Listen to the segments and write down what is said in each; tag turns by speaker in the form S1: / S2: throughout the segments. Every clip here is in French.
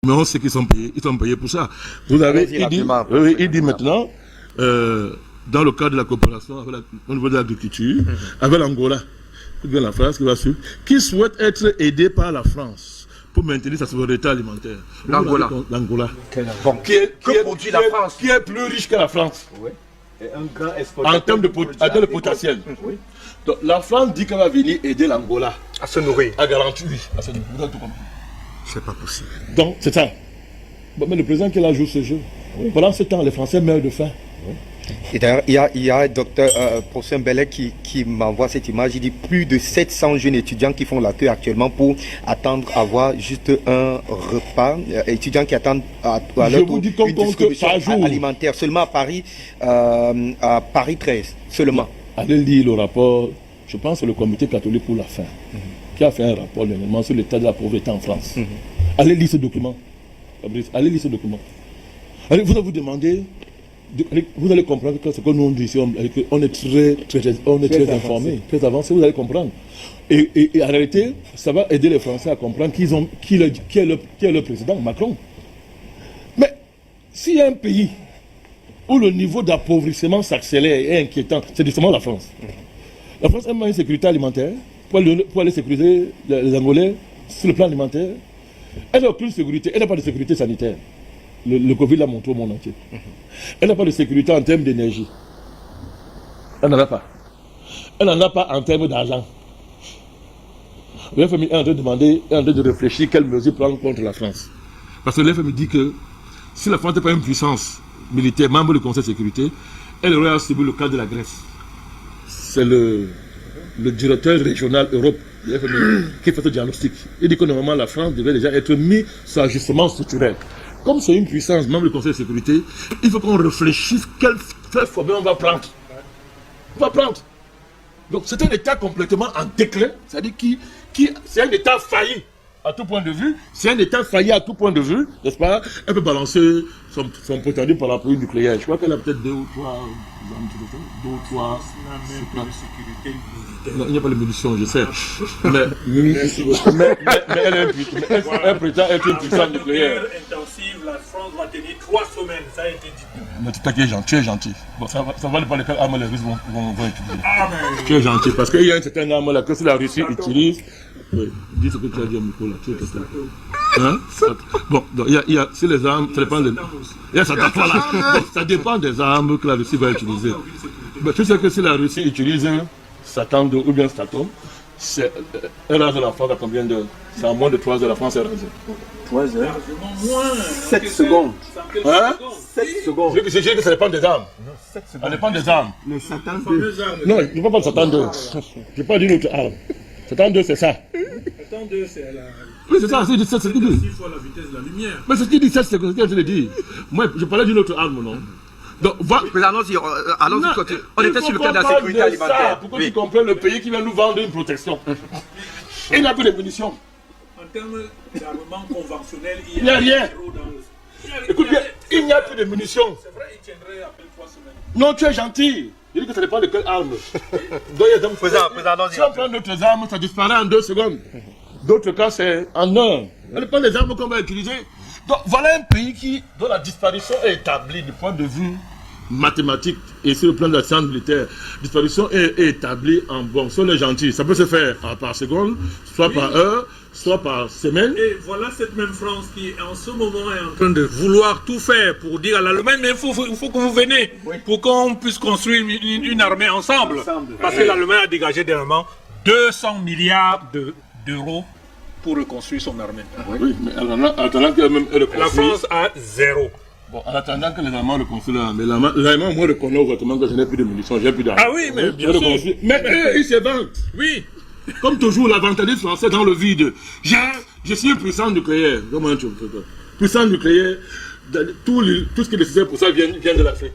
S1: Mais on sait qu'ils sont payés pour ça. Vous avez, il dit maintenant, dans le cadre de la coopération au niveau de l'agriculture, avec l'Angola, la France qui va suivre, qui souhaite être aidé par la France pour maintenir sa souveraineté alimentaire.
S2: L'Angola.
S1: Bon, qui est plus riche que la France.
S3: Oui. Et un grand exportateur
S1: en termes de potentiel.
S3: Oui.
S1: Donc, la France dit qu'elle va venir aider l'Angola
S2: à se nourrir.
S1: À garantir, oui, à se nourrir. Vous avez tout compris.
S2: C'est pas possible.
S1: Donc, c'est ça. Bon, mais le président qui a joué ce jeu, pendant ce temps, les Français meurent de faim.
S2: Et d'ailleurs, il y a docteur professeur Mbele qui m'envoie cette image. Il dit plus de 700 jeunes étudiants qui font la queue actuellement pour attendre avoir juste un repas. Étudiants qui attendent à leur tour une distribution alimentaire. Seulement à Paris 13, seulement.
S1: Allez lire le rapport, je pense que le comité catholique pour la faim, qui a fait un rapport dernièrement sur l'état de la pauvreté en France. Allez lire ce document. Allez lire ce document. Allez, vous allez vous demander, vous allez comprendre que ce que nous dit ici, on est très informés, très avancés, vous allez comprendre. Et en réalité, ça va aider les Français à comprendre qui est le président, Macron. Mais s'il y a un pays où le niveau d'appauvrissement s'accélère et est inquiétant, c'est justement la France. La France a une sécurité alimentaire pour aller sécuriser les Angolais sur le plan alimentaire. Elle n'a aucune sécurité, elle n'a pas de sécurité sanitaire. Le Covid l'a montré au monde entier. Elle n'a pas de sécurité en termes d'énergie. Elle n'en a pas. Elle n'en a pas en termes d'argent. Le FMI est en train de demander, est en train de réfléchir quelles mesures prendre contre la France. Parce que le FMI dit que si la France n'est pas une puissance militaire, membre du Conseil de sécurité, elle aurait à subir le cas de la Grèce. C'est le directeur régional Europe du FMI qui fait ce diagnostic. Il dit que normalement la France devait déjà être mise sur ajustement structurel. Comme c'est une puissance membre du Conseil de sécurité, il faut qu'on réfléchisse quelle formule on va prendre. On va prendre. Donc c'est un État complètement en déclin, c'est-à-dire c'est un État failli à tout point de vue. C'est un État failli à tout point de vue, n'est-ce pas? Elle peut balancer son prétendu parapluie nucléaire. Je crois qu'elle a peut-être 2 ou 3 non, il n'y a pas de munitions, je sais. Mais elle est un prétend être une puissance nucléaire.
S4: Intensive, la France va tenir 3 semaines, ça a été dit.
S1: Mais tu es gentil. Bon, ça va dépendre de quelle arme les Russes vont utiliser. Tu es gentil, parce qu'il y a une certaine arme là que si la Russie utilise. Oui, dis ce que tu as dit à Miko là, tu es question. Hein? Bon, donc il y a si les armes, ça dépend ça dépend des armes que la Russie va utiliser. Mais tu sais que si la Russie utilise Satan 2 ou bien Statom, elle rase la France à combien d'heures? C'est en moins de 3 heures, la France est rasée.
S3: 3 heures 7 secondes.
S1: Hein?
S3: 7 secondes.
S1: Je dis que ça dépend des armes.
S3: Non, 7 secondes.
S1: Ça dépend des armes.
S3: Le Satan 2.
S1: Non, je ne parle pas de Satan 2. Je parle d'une autre arme. Satan 2, c'est ça.
S4: Satan 2, c'est la...
S1: Oui, c'est ça, c'est 17 secondes.
S4: 6 fois la vitesse de la lumière.
S1: Mais c'est ce qu'il dit, 7 secondes, c'est ce que je l'ai dit. Moi, je parlais d'une autre arme, non? Donc,
S2: mais allons-y, on était sur le cas de la sécurité alimentaire.
S1: Pourquoi tu comprends le pays qui vient nous vendre une protection? Et il n'a plus de munitions.
S4: En termes d'armement conventionnel,
S1: il n'y a rien. Écoute bien, il n'y a plus de munitions.
S4: C'est vrai, il tiendrait après 3 semaines.
S1: Non, tu es gentil. Il dit que ça dépend de quelle arme. Si on prend d'autres armes, ça disparaît en 2 secondes. D'autres cas, c'est en 1. Ça dépend des armes qu'on va utiliser. Donc voilà un pays dont la disparition est établie du point de vue mathématique et sur le plan de la science militaire. La disparition est établie en bon. Si on est gentil, ça peut se faire par seconde, soit par heure, soit par semaine.
S4: Et voilà cette même France qui en ce moment est en train de vouloir tout faire pour dire à l'Allemagne, mais il faut que vous venez pour qu'on puisse construire une armée ensemble. Parce que l'Allemagne a dégagé dernièrement 200 milliards d'euros pour reconstruire son armée.
S1: Oui, mais en attendant que même
S4: la France a 0.
S1: Bon, en attendant que les Allemands reconstruisent l'armée, les Allemands, moi, reconnaissent ouvertement que je n'ai plus de munitions, j'ai plus d'armes.
S4: Ah oui, mais bien sûr.
S1: Mais eux, ils se vantent.
S4: Oui.
S1: Comme toujours, l'avantage français dans le vide. Je suis un puissant nucléaire. Comment tu veux? Puissant nucléaire, tout ce qui est nécessaire pour ça vient de l'Afrique.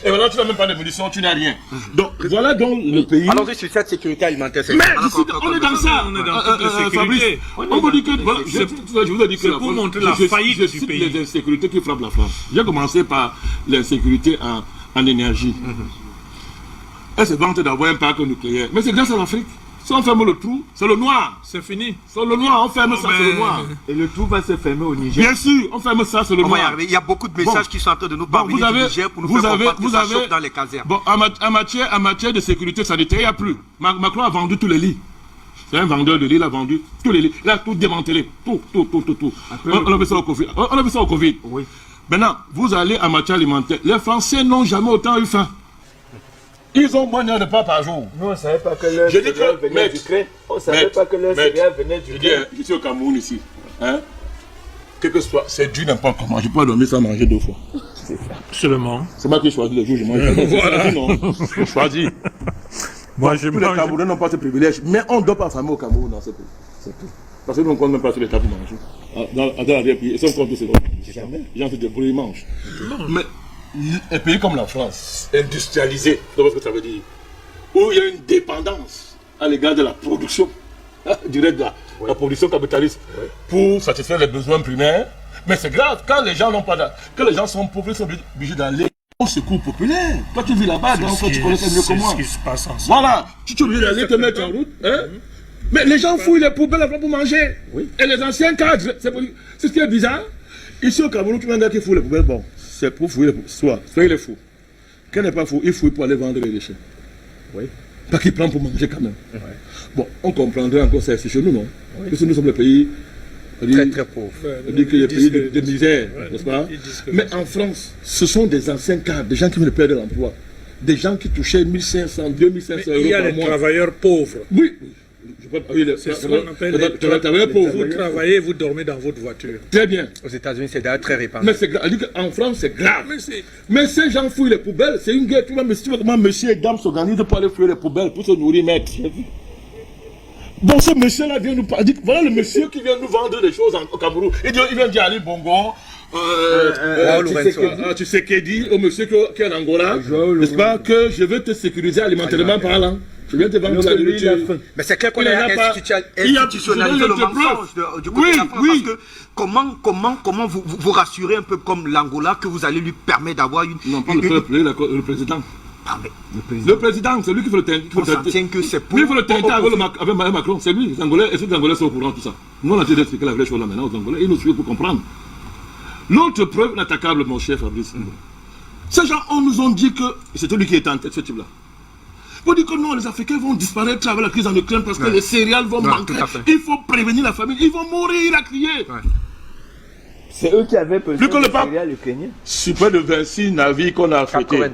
S1: Et maintenant, tu n'as même pas de munitions, tu n'as rien. Donc, voilà donc le pays.
S2: Allons-y sur cette sécurité alimentaire.
S1: Mais on est dans ça.
S4: On est dans toute la sécurité.
S1: On vous dit que, voilà, je vous ai dit que
S4: pour montrer la faillite du pays.
S1: Les insécurités qui frappent la France. J'ai commencé par l'insécurité en énergie. Elle se vante d'avoir un parc nucléaire. Mais c'est grâce à l'Afrique. Si on ferme le trou, c'est le noir.
S4: C'est fini.
S1: C'est le noir, on ferme ça, c'est le noir.
S3: Et le trou va se fermer au Niger.
S1: Bien sûr, on ferme ça, c'est le
S5: On va y
S1: noir.
S5: arriver. Il y a beaucoup de messages qui sont en train de nous parvenir du Niger pour nous faire comprendre que ça chauffe dans les casernes.
S1: Bon, en matière de sécurité sanitaire, il n'y a plus. Macron a vendu tous les lits. C'est un vendeur de lits, il a vendu tous les lits. Il a tout démantelé. Tout. On a vu ça au Covid. On a vu ça au Covid.
S3: Oui.
S1: Maintenant, vous allez en matière alimentaire. Les Français n'ont jamais autant eu faim. Ils ont moins de repas par jour.
S3: Nous, on ne savait pas que leur céréales venait d'Ukraine. On ne savait pas que leur céréales venait d'Ukraine.
S1: Je suis au Cameroun ici. Hein? Quel que soit, c'est du n'importe comment. Je peux dormir sans manger 2 fois.
S4: Seulement.
S1: C'est moi qui choisis les jours, je mange.
S4: Voilà.
S1: Non, je choisis.
S4: Moi, je
S1: Tous les Camerounais n'ont pas ce privilège. Mais on ne doit pas famer au Cameroun dans ce pays. C'est tout. Parce que nous, on ne compte même pas sur l'État pour manger. Dans la pays, et si on compte tout, c'est bon. Les gens se débrouillent, ils mangent. Mais un pays comme la France, industrialisé, vous savez ce que ça veut dire, où il y a une dépendance à l'égard de la production, directe de la production capitaliste, pour satisfaire les besoins primaires. Mais c'est grave, quand les gens n'ont pas quand les gens sont pauvres, ils sont obligés d'aller au secours populaire. Toi, tu vis là-bas, donc tu connais ça mieux que moi.
S4: C'est ce qui se passe en ce
S1: Voilà, tu es obligé d'aller te mettre en route. Hein? Mais les gens fouillent les poubelles après pour manger. Et les anciens cadres, c'est ce qui est bizarre. Ici au Cameroun, tu vois un gars qui fouille les poubelles, bon, c'est pour fouiller les poubelles. Soit il est fou. Quand il n'est pas fou, il fouille pour aller vendre les déchets. Oui. Pas qu'il prend pour manger quand même. Bon, on comprendrait encore ça ici chez nous, non? Parce que nous sommes le pays
S2: Très pauvre.
S1: on dit que les pays de misère, n'est-ce pas? Mais en France, ce sont des anciens cadres, des gens qui viennent de perdre l'emploi. Des gens qui touchaient 1500, 2500 euros
S4: Il y a
S1: par
S4: les
S1: mois.
S4: travailleurs pauvres.
S1: Oui.
S4: C'est ce qu'on appelle les travailleurs pauvres. Vous travaillez, vous dormez dans votre voiture.
S1: Très bien.
S2: Aux États-Unis, c'est d'ailleurs très répandu.
S1: Mais c'est grave. En France, c'est grave.
S4: Mais
S1: Mais ces gens fouillent les poubelles. C'est une guerre. Tu vois comment monsieur et dame s'organisent pour aller fouiller les poubelles pour se nourrir, maître. Donc ce monsieur-là vient nous parler. Voilà le monsieur qui vient nous vendre des choses au Cameroun. Il vient dire Ali Bongo. Tu sais qu'il dit au monsieur qui est en Angola, n'est-ce pas, que je veux te sécuriser alimentairement parlant. Je viens te vendre la nourriture.
S2: Mais c'est clair qu'on a institutionnalisé le mensonge du côté de la France. Parce que comment vous rassurez un peu comme l'Angola que vous allez lui permettre d'avoir une...
S1: Non, pas le président.
S2: Ah, mais
S1: Le président, c'est lui qui fait le teint.
S2: on s'entend que c'est pour...
S1: Lui, il fait le teint avec Macron. C'est lui, les Angolais. Et les Angolais sont au courant de tout ça. Nous, on a dit d'expliquer la vraie chose là maintenant aux Angolais. Ils nous suivent pour comprendre. L'autre preuve inattaquable, mon cher Fabrice. Ces gens, on nous ont dit que c'était lui qui était en tête, ce type-là. On dit que non, les Africains vont disparaître avec la crise en Ukraine parce que les céréales vont manquer. Il faut prévenir la famille. Ils vont mourir, il a crié.
S3: C'est eux qui avaient besoin
S1: Plus que le
S3: de
S1: pape.
S3: céréales ukrainiennes.
S1: Super de 26 navires qu'on a affrétés. 80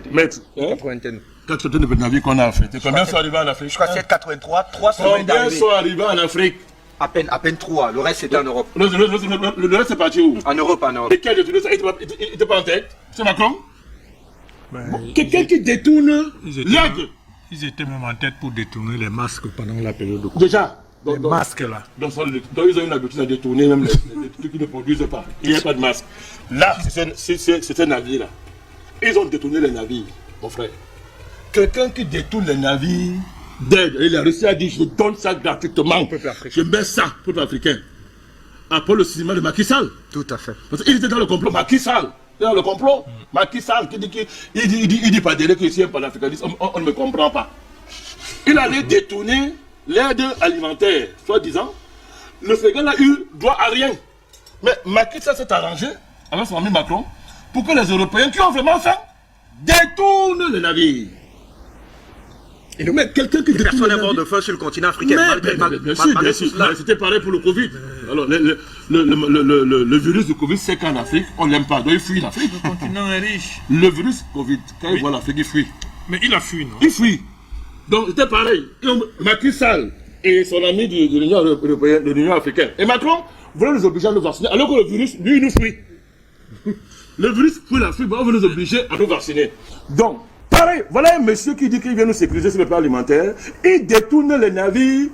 S1: de navires qu'on a affrétés. Combien sont arrivés en Afrique?
S2: Je crois que c'est 83, 3 semaines
S1: Combien
S2: d'arrivée.
S1: sont arrivés en Afrique?
S2: À peine 3. Le reste, c'était en Europe.
S1: Le reste, c'est parti où?
S2: En Europe.
S1: Et qui a détourné ça? Il n'était pas en tête? C'est Macron? Quelqu'un qui détourne l'aide.
S4: Ils étaient même en tête pour détourner les masques pendant la période de Covid.
S1: Déjà.
S4: Les masques là.
S1: Donc ils ont une habitude à détourner même les trucs qui ne produisent pas. Il n'y a pas de masque. Là, c'est un navire là. Ils ont détourné les navires, mon frère. Quelqu'un qui détourne les navires d'aide, et la Russie a dit je donne ça gratuitement. Je mets ça pour l'Africain. Après le cinéma de Macky Sall.
S2: Tout à fait.
S1: Parce qu'il était dans le complot, Macky Sall. Dans le complot, Macky Sall qui dit il dit pas délai qu'il est un panafricaniste, on ne me comprend pas. Il allait détourner l'aide alimentaire, soi-disant. Le Sénégal a eu droit à rien. Mais Macky Sall s'est arrangé avec son ami Macron pour que les Européens qui ont vraiment faim détournent les navires. Mais quelqu'un qui
S2: Personne n'est mort de faim sur le continent africain.
S1: Bien sûr, c'était pareil pour le Covid. Alors, le virus du Covid, c'est qu'en Afrique, on ne l'aime pas. Donc, il fuit l'Afrique.
S4: Le continent est riche.
S1: Le virus Covid, quand il voit l'Afrique, il fuit.
S4: Mais il a fui, non?
S1: Il fuit. Donc, c'était pareil. Macky Sall et son ami de l'Union européenne, de l'Union africaine. Et Macron voulait nous obliger à nous vacciner, alors que le virus, lui, il nous fuit. Le virus fuit l'Afrique, on veut nous obliger à nous vacciner. Donc, pareil, voilà un monsieur qui dit qu'il vient nous sécuriser sur le plan alimentaire. Il détourne les navires,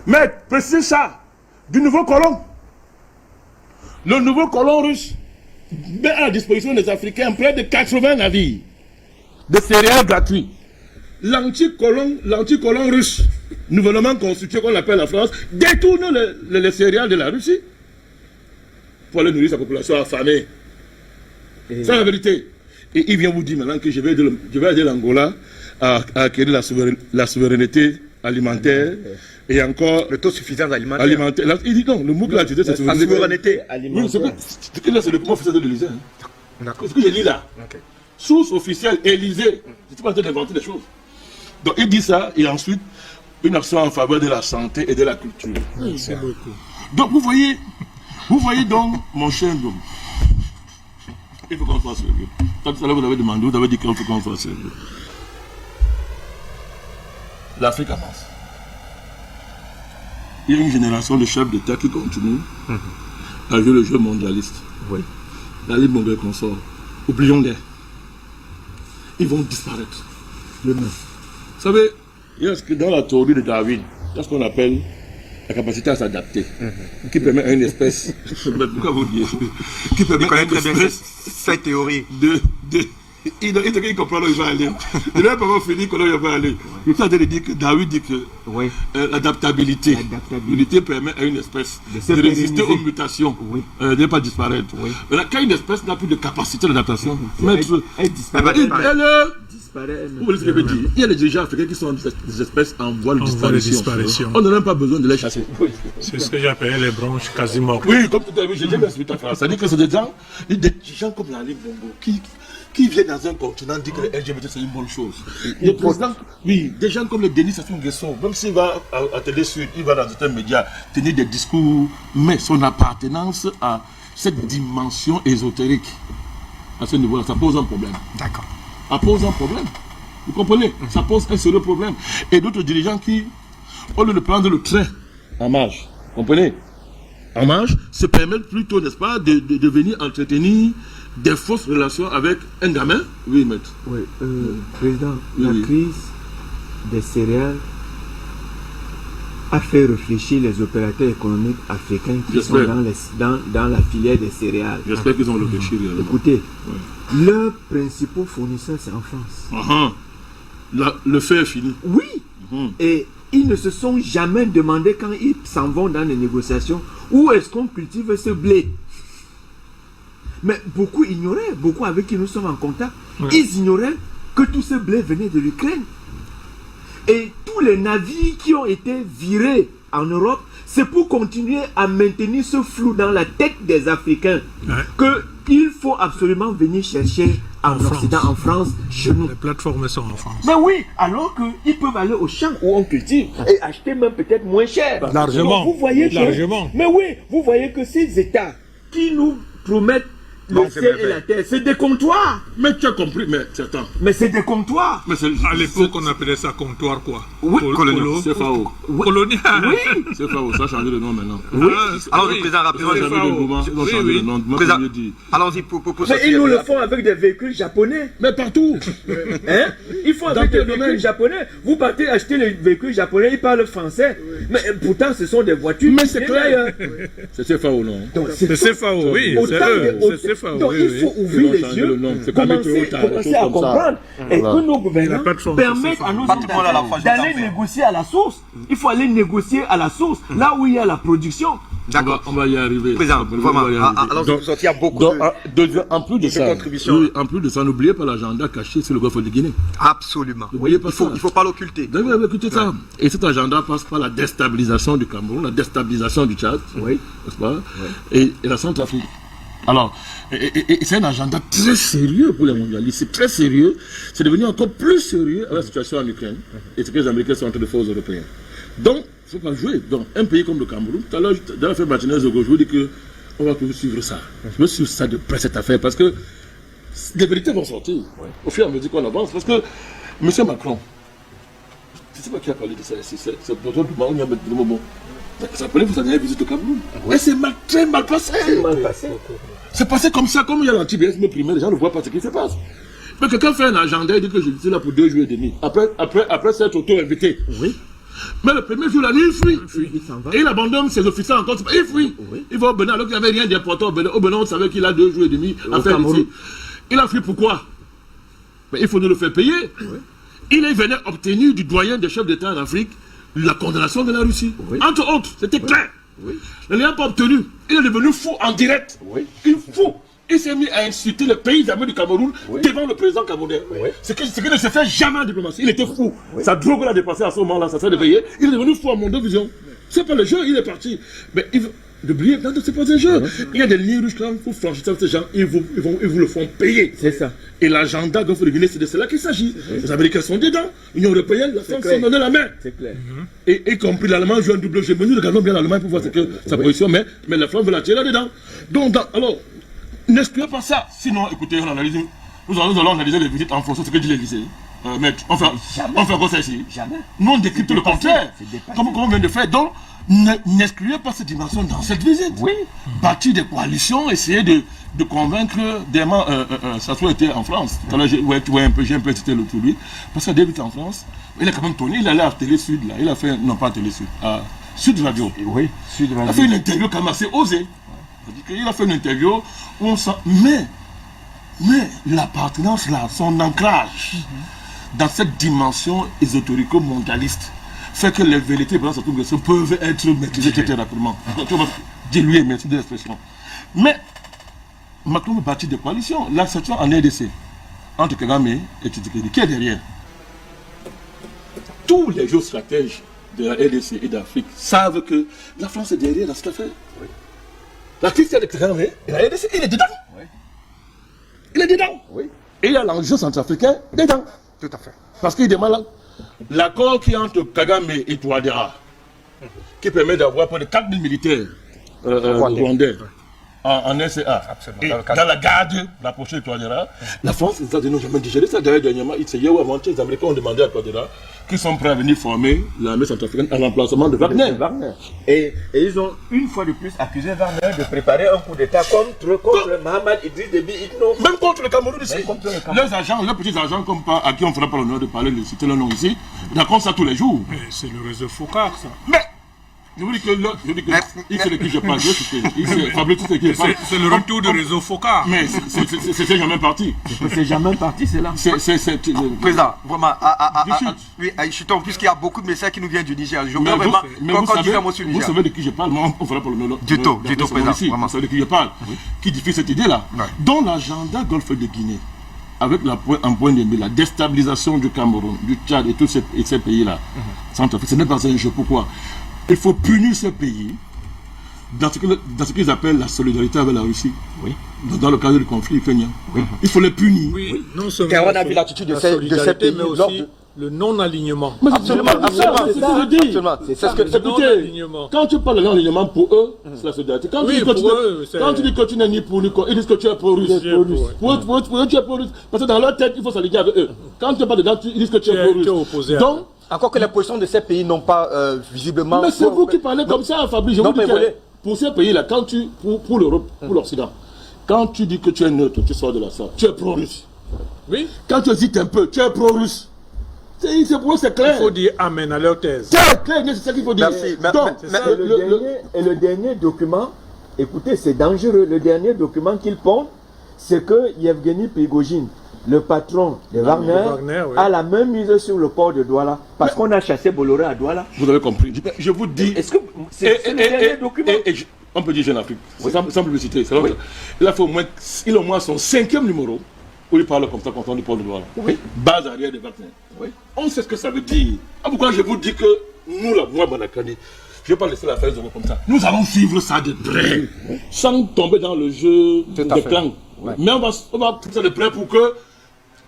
S1: mais précise ça, du nouveau colon. Le nouveau colon russe met à la disposition des Africains près de 80 navires de céréales gratuits. L'anticolon russe, nouvellement constitué qu'on appelle la France, détourne les céréales de la Russie pour aller nourrir sa population affamée. C'est la vérité. Et il vient vous dire maintenant que je vais aider l'Angola à acquérir la souveraineté alimentaire
S6: et encore
S2: Le taux suffisant alimentaire.
S6: alimentaire. Il dit non, le mot qu'il a utilisé, c'est
S2: La souveraineté.
S6: Oui, c'est que là, c'est le document officiel de l'Élysée.
S2: D'accord.
S6: Ce que j'ai lu là.
S2: Ok.
S6: Source officielle, Élysée. Je ne suis pas en train d'inventer des choses. Donc il dit ça, et ensuite, une action en faveur de la santé et de la culture.
S4: Merci beaucoup.
S6: Donc vous voyez donc, mon cher homme, il faut qu'on fasse sérieux. Tout à l'heure vous avez demandé, vous avez dit qu'il faut qu'on fasse sérieux. L'Afrique avance. Il y a une génération de chefs d'État qui continue à jouer le jeu mondialiste.
S2: Oui.
S6: La libre mauvais consort. Oublions-les. Ils vont disparaître. Demain. Vous savez, il y a ce que dans la théorie de Darwin, il y a ce qu'on appelle la capacité à s'adapter, qui permet à une espèce, pourquoi vous dites, qui permet à une espèce
S2: cette théorie.
S6: Il comprend là où il va aller. Il n'a pas fini comment il va aller. Je suis en train de dire que Darwin dit que l'adaptabilité permet à une espèce de résister aux mutations, de ne pas disparaître. Quand une espèce n'a plus de capacité d'adaptation, elle disparaît. Vous voyez ce que je veux dire? Il y a des dirigeants africains qui sont des espèces en voie de disparition. On n'a même pas besoin de les chasser.
S4: C'est ce que j'appelais les branches quasi mortes.
S6: Oui, comme tout à l'heure, j'ai déjà expliqué en France. C'est-à-dire que c'est des gens comme la Libre Bongo qui viennent dans un continent dire que le LGBT c'est une bonne chose. Le président, oui, des gens comme le Denis Sassou Nguesso, même s'il va à Télé Sud, il va dans certains médias tenir des discours, mais son appartenance à cette dimension ésotérique, à ce niveau-là, ça pose un problème.
S2: D'accord.
S6: Ça pose un problème. Vous comprenez? Ça pose un sérieux problème. Et d'autres dirigeants qui, au lieu de prendre le train en marche, vous comprenez? En marche, se permettent plutôt, n'est-ce pas, de venir entretenir des fausses relations avec un gamin. Oui, maître.
S7: Oui, président, la crise des céréales a fait réfléchir les opérateurs économiques africains qui sont dans la filière des céréales.
S6: J'espère qu'ils ont réfléchi.
S7: Écoutez, leurs principaux fournisseurs, c'est en France.
S6: Le fait est fini.
S7: Oui. Et ils ne se sont jamais demandé quand ils s'en vont dans les négociations où est-ce qu'on cultive ce blé. Mais beaucoup ignoraient, beaucoup avec qui nous sommes en contact, ils ignoraient que tout ce blé venait de l'Ukraine. Et tous les navires qui ont été virés en Europe, c'est pour continuer à maintenir ce flou dans la tête des Africains qu'il faut absolument venir chercher en Occident, en France, chez nous.
S4: Les plateformes sont en France.
S7: Mais oui, alors qu'ils peuvent aller au champ où on cultive et acheter même peut-être moins cher.
S4: Largement.
S7: Donc, vous voyez
S4: largement.
S7: Mais oui, vous voyez que ces États qui nous promettent le ciel et la terre, c'est des comptoirs.
S6: Mais tu as compris, mais attends.
S7: Mais c'est des comptoirs.
S6: Mais
S4: à l'époque, on appelait ça comptoir quoi?
S7: Oui,
S6: colonial. C'est FAO.
S4: Colonial.
S7: Oui.
S6: C'est FAO, ça a changé de nom maintenant.
S7: Oui.
S2: Alors, le président, rappelez-moi
S6: Ils ont changé de nom.
S2: Allons-y pour
S7: mais ils nous le font avec des véhicules japonais.
S6: Mais partout.
S7: Hein? Ils font avec des véhicules japonais. Vous partez acheter les véhicules japonais, ils parlent français. Mais pourtant, ce sont des voitures.
S6: Mais c'est clair. C'est FAO, non?
S4: C'est FAO, oui. C'est FAO.
S7: Donc il faut ouvrir les yeux, commencer à comprendre et que nos gouvernants permettent à nos États d'aller négocier à la source. Il faut aller négocier à la source, là où il y a la production.
S2: D'accord,
S6: on va y arriver.
S2: Président, vraiment, alors il y a beaucoup
S6: en plus de ça,
S2: contributions.
S6: Oui, en plus de ça, n'oubliez pas l'agenda caché sur le Golfe de Guinée.
S2: Absolument.
S6: N'oubliez pas ça.
S2: Il ne faut pas l'occulter.
S6: D'accord, écoutez ça. Et cet agenda passe par la déstabilisation du Cameroun, la déstabilisation du Tchad, n'est-ce pas, et la Centrafrique. Alors, et c'est un agenda très sérieux pour les mondialistes, c'est très sérieux, c'est devenu encore plus sérieux avec la situation en Ukraine et ce que les Américains sont en train de faire aux Européens. Donc, il ne faut pas jouer. Donc, un pays comme le Cameroun, tout à l'heure, dans l'affaire Martinez-Ogo, je vous dis qu'on va toujours suivre ça. Je veux suivre ça de près, cette affaire, parce que les vérités vont sortir au fur et à mesure qu'on avance. Parce que M. Macron, je ne sais pas qui a parlé de ça ici, c'est Dr. Douma, il y a M. Momo. Ça appelait pour sa dernière visite au Cameroun. Et c'est très mal passé. C'est passé comme ça, comme il y a l'antibiotisme primaire, les gens ne voient pas ce qui se passe. Mais quelqu'un fait un agenda, il dit que je suis là pour 2 jours et demi. Après s'être auto-invité. Oui. Mais le premier jour, la nuit, il fuit. Et il abandonne ses officiers encore. Il fuit. Il va au Bénin, alors qu'il n'y avait rien d'important au Bénin. Au Bénin, on savait qu'il a 2 jours et demi à faire ici. Il a fui pourquoi? Mais il faut nous le faire payer. Il venait obtenir du doyen des chefs d'État en Afrique la condamnation de la Russie. Entre autres, c'était clair. Il ne l'a pas obtenu. Il est devenu fou en direct. Il est fou. il s'est mis à insulter le pays d'Amérique du Cameroun devant le président camerounais. Ce qui ne se fait jamais en diplomatie. Il était fou. Sa drogue l'a dépassé à ce moment-là, ça s'est réveillé. Il est devenu fou à Mondovision. C'est pas le jeu, il est parti. Mais il veut oublier, c'est pas un jeu. Il y a des lignes rouges quand vous franchissez ces gens, ils vous le font payer.
S7: C'est ça.
S6: Et l'agenda Golfe de Guinée, c'est de cela qu'il s'agit. Les Américains sont dedans, l'Union européenne, la France sont donné la main.
S7: C'est clair.
S6: Et y compris l'Allemagne joue un double jeu. Mais nous regardons bien l'Allemagne pour voir sa position, mais la France veut la tirer là-dedans. Donc, alors, n'excluez pas ça. Sinon, écoutez, nous allons analyser les visites en fonction de ce que dit l'Élysée. Mais on fait quoi ça ici? Jamais. Nous, on décrypte le contraire. Comme on vient de faire. Donc, n'excluez pas cette dimension dans cette visite. Oui. Bâtir des coalitions, essayer de convaincre des membres. Ça soit été en France. Tout à l'heure, j'ai un peu cité le tout lui. Parce que David en France, il a quand même tourné. Il est allé à Télé Sud, là. Il a fait, non pas Télé Sud, à Sud Radio.
S7: Oui, Sud Radio.
S6: Il a fait une interview quand même assez osée. Il a fait une interview où on sent. Mais l'appartenance là, son ancrage dans cette dimension ésotérico-mondialiste fait que les vérités peuvent être maîtrisées très rapidement. Diluées, merci de l'expression. Mais Macron veut bâtir des coalitions. La situation en RDC, entre Kagame et Tshisekedi, qui est derrière? Tous les géostratèges de la RDC et d'Afrique savent que la France est derrière dans cette affaire. Oui. La crise de Kagame et la RDC, il est dedans. Oui. Il est dedans. Oui. Et il y a l'enjeu centrafricain dedans.
S2: Tout à fait.
S6: Parce qu'il demande l'accord qui est entre Kagame et Touadéra, qui permet d'avoir près de 4000 militaires rwandais en SCA. Et dans la garde rapprochée de Touadéra, la France, les États-Unis n'ont jamais digéré ça. D'ailleurs, dernièrement, hier ou avant-hier, les Américains ont demandé à Touadéra qu'ils sont prêts à venir former l'armée centrafricaine à l'emplacement de Wagner.
S7: Et ils ont une fois de plus accusé Wagner de préparer un coup d'État contre Mohamed Idriss Déby Itno.
S6: Même contre le Cameroun ici. Leurs agents, leurs petits agents comme pas, à qui on ne fera pas l'honneur de parler, de citer leur nom ici, racontent ça tous les jours.
S4: Mais c'est le réseau Focard, ça.
S6: Mais je vous dis que il sait de qui je parle.
S4: C'est le retour du réseau Focard.
S6: Mais c'est jamais parti.
S7: C'est jamais parti, c'est là.
S5: Président, vraiment, oui, à Ishiton, puisqu'il y a beaucoup de messages qui nous viennent du Niger. Je voudrais vraiment
S6: vous savez de qui je parle, moi on fera pour le nom.
S5: Du tout, président.
S6: Vous savez de qui je parle, qui diffuse cette idée-là. Dans l'agenda Golfe de Guinée, avec un point de vue, la déstabilisation du Cameroun, du Tchad et tous ces pays-là, ce n'est pas un jeu. Pourquoi? Il faut punir ce pays dans ce qu'ils appellent la solidarité avec la Russie. Oui. Dans le cadre du conflit ukrainien. Oui. Il faut les punir.
S4: Oui, non seulement
S5: on a vu l'attitude de ces pays,
S4: mais aussi le non-alignement.
S6: Absolument, c'est ce que je dis. C'est ce que écoutez, quand tu parles de non-alignement pour eux, c'est la solidarité. Quand tu dis que tu n'es ni pour ni contre, ils disent que tu es pro-russe. Pour eux, tu es pro-russe. Parce que dans leur tête, il faut s'allier avec eux. Quand tu parles dedans, ils disent que tu es pro-russe. Donc,
S2: encore que les positions de ces pays n'ont pas visiblement...
S6: Mais c'est vous qui parlez comme ça, Fabrice. Je vous dis que pour ces pays-là, quand tu, pour l'Europe, pour l'Occident, quand tu dis que tu es neutre, tu sors de la salle, tu es pro-russe. Oui. Quand tu hésites un peu, tu es pro-russe. C'est pour eux, c'est clair.
S4: Il faut dire amen à leur thèse.
S6: C'est clair, c'est ça qu'il faut dire.
S2: Merci.
S7: Donc, le dernier document, écoutez, c'est dangereux. Le dernier document qu'ils pondent, c'est que Yevgeny Prigojine, le patron de Wagner, a la même mise sur le port de Douala, parce qu'on a chassé Bolloré à Douala.
S6: Vous avez compris. Je vous dis...
S7: Est-ce que c'est le dernier document?
S6: On peut dire Jeune Afrique, sans publicité. Il a au moins son 5e numéro où il parle comme ça contre le port de Douala. Oui. Base arrière de Wagner. Oui. On sait ce que ça veut dire. Pourquoi je vous dis que nous, là, moi, Banakani, je ne vais pas laisser la faire comme ça. Nous allons suivre ça de près, sans tomber dans le jeu des clans. Ouais. Mais on va faire ça de près pour que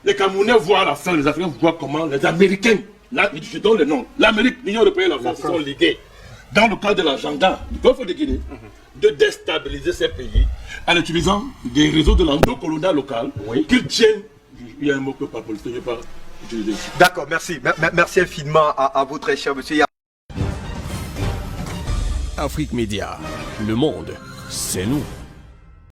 S6: les Camerounais voient la fin, les Africains voient comment les Américains, là, je donne le nom, l'Amérique, l'Union européenne et la France sont ligués dans le cadre de l'agenda du Golfe de Guinée de déstabiliser ces pays en utilisant des réseaux de l'endocolonial local qu'ils tiennent. Il y a un mot que pas politique, je ne vais pas utiliser.
S2: D'accord, merci. Merci infiniment à vous, très cher monsieur.
S8: Afrique Média, le monde, c'est nous.